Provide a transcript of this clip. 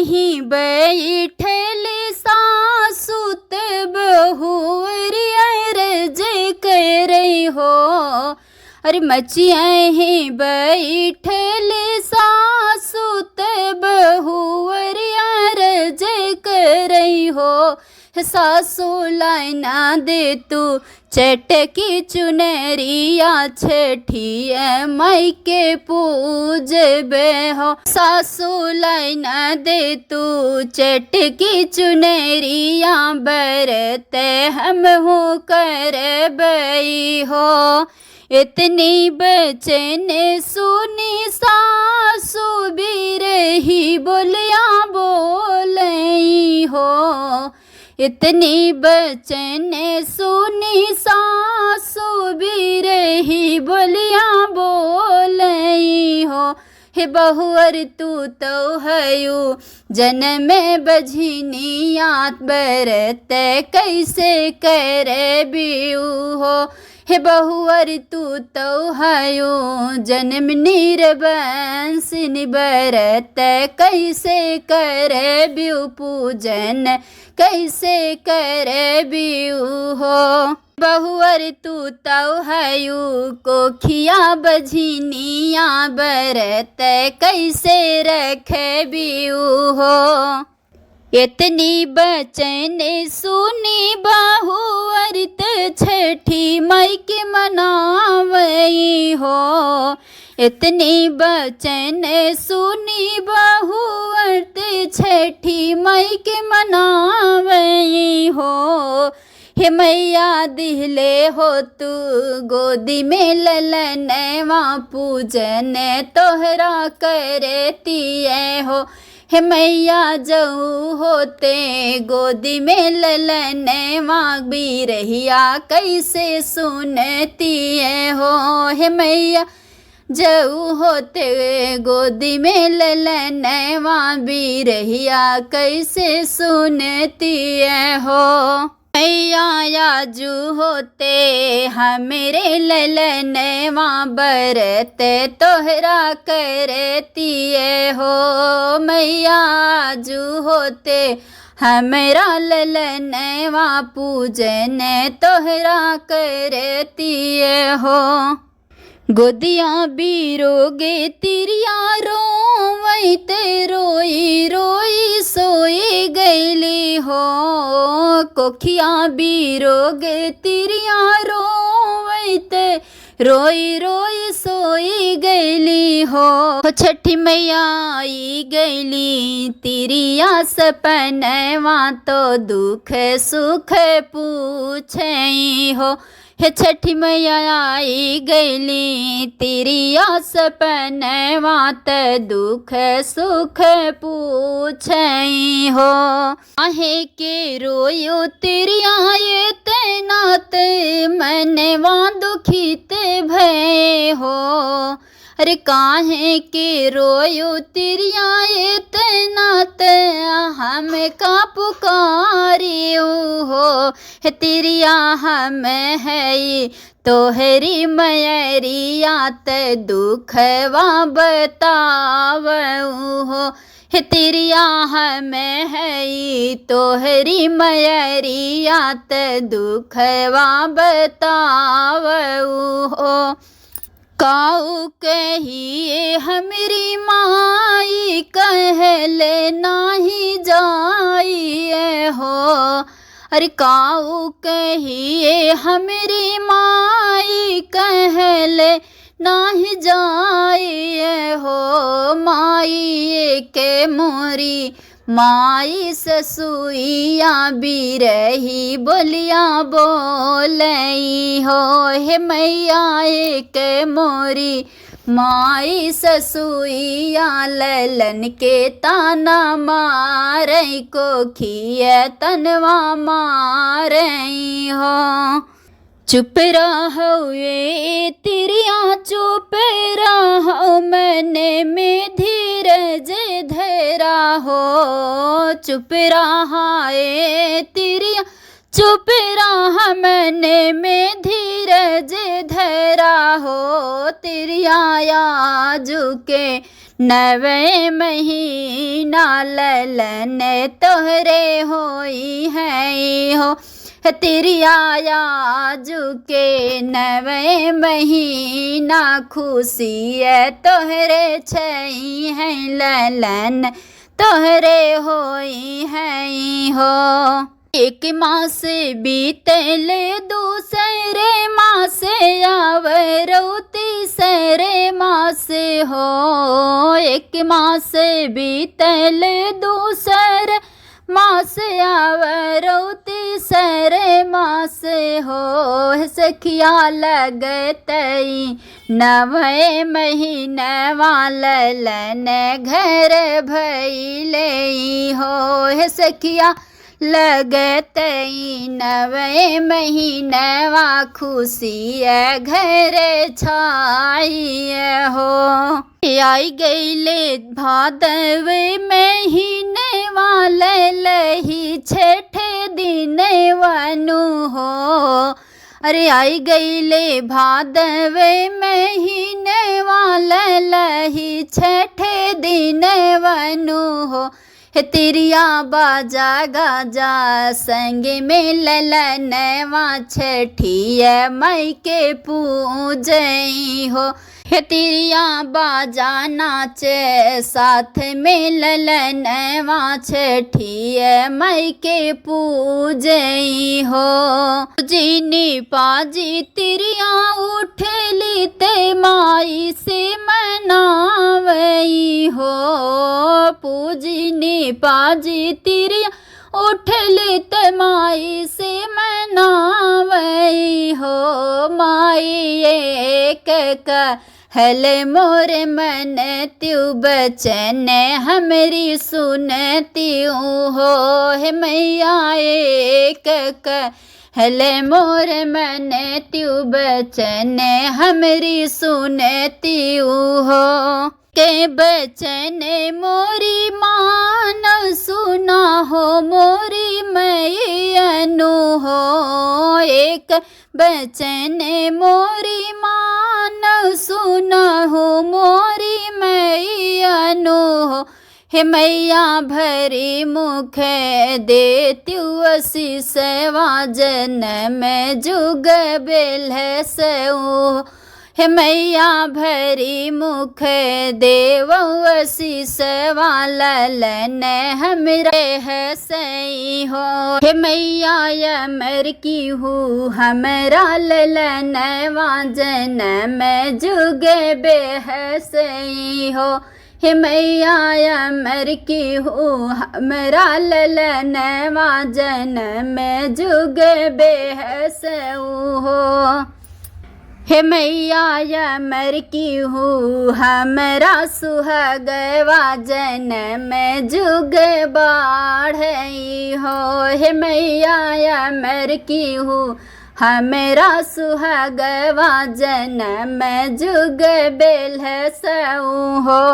ही बैठल सासुत बहुरिया रज कर हो। अरे मचिया ही बैठल सासुत बहुरिया रज कर हो। सासू लाइना दे तू चटकी चुनरिया छठी माई के पूजबे हो। सासू लाइना दे तू चटकी चुनरिया बरत हम हो करबई हो। इतनी बचन सुनी सासू भी रही बोलिया बोलई हो। इतनी बचन सुनी सासू भी रही बोलिया बोलई हो। हे बहुअर तू तो हयू जन्म बझनिया बरत कैसे कर बियू हो। हे बहुअर तू तो हयो जन्म निर्बंसिन बरत कैसे कर बियू पूजन कैसे कर बियू हो। बहुअर तू तो हयो कोखिया बझनिया बरत कैसे रख बियू हो। इतनी बचन सुनी बहुअरित छठी माई के मनावई हो। इतनी बचन सुनी बहुअरित छठी माई के मनावई हो। हे मैया दिहले हो तू गोदी में ललनवा पूजन तोहरा करती हो। हे मैया जऊ होते गोदी में ललनवा भी रहिया कैसे सुनती हो। हे मैया जऊ होते गोदी में ललनवा भी रहिया कैसे सुनती हो। मैया याजू होते हमरे ललनवा बरत तोहरा करती हो। मैया आजू होते हमरा ललनवा पूजन तोहरा करती हो। गोदिया बिरोगे तिरिया रोवैते रोई रोई सोई गईली हो। कोखिया बिरोगे तिरिया रोवैते रोई रोई सोई गईली हो। छठी मैया आई गईली तिरिया सपनवा तो दुख सुख पूछई हो। हे छठी मैया आई गईली तिरिया सपनवा त दुख सुख पूछई हो। आहे के रोयो तिरिया ये तैनात मनवा दुखित भय हो। अरे काहे के रोयो तिरिया ये तैनात हम का पुकारियो हो। हे तिरिया हम है तोहरी मयरिया त दुखवा बतावऊ हो। हे तिरिया हम है तोहरी मयरिया त दुखवा बतावऊ हो। काऊ कहिए हमरी माई कहले नाही जाइए हो। अरे काऊ कहिए हमरी माई कहले नाही जाइए हो। माई के मोरी माई ससुइया बिरही बोलिया बोलई हो। हे मैया के मोरी माई ससुइया ललन के ताना मारई कोखिया तनवा मारई हो। चुप रहो ये तिरिया चुप रहो मन में धीरज धरा हो। चुप रहा ये तिरिया चुप रहा मन में धीरज धरा हो। तिरिया आजू के नवे महीना ललन तोहरे होई है हो, तेरी आया जुके नवे महीना खुशी है तोहरे छई है ललन तोहरे होई है हो। एक मास बीतले दूसरे मास आवरो तीसरे मास हो, एक मास बीतले दूसरे मास आवरो तीसरे मास हो, सखिया लगतई नवे महीनवा ललन घर भइले हो, सखिया लगतई नवे महीनवा खुशी घर छाई हो। आई गईले भादव महीनवा ललही छठे दिन वनु हो, अरे आई गईले भादव महीनवा ललही छठे दिन वनु हो, तिरिया बाजा गाजा संग में ललनवा छठिया मई के पूजई हो, तिरिया बाजा नाचे साथ में ललनवा छठिया मई के पूजई हो। जीनी पाजी तिरिया उठली ते माई से मनावई हो, पूजनी पाजी तिरिया उठली ते माई से मनावई हो, माई एक हल मोर मन त्यू बचन हमरी सुनती हो, हे मैया एक हल मोर मन त्यू बचन हमरी सुनती हो, के बचन मोरी मान सुना हो मोरी मैयनु हो, एक बचन मोरी मान सुना हो मोरी मैयनु हो, हे मैया भरी मुख देत्यु आशीषवा जनम जुग बेलसऊ, हे मैया भरी मुख देव आशीषवा ललन हमरे हसई हो, हे मैया अमर की हूँ हमरा ललनवा जनम जुग बेहसई हो, हे मैया अमर की हूँ हमरा ललनवा जनम जुग बेहसऊ हो, हे मैया अमर की हूँ हमरा सुहागवा जनम जुग बाढ़ई हो, हे मैया अमर की हूँ हमरा सुहागवा जनम जुग बेलसऊ हो।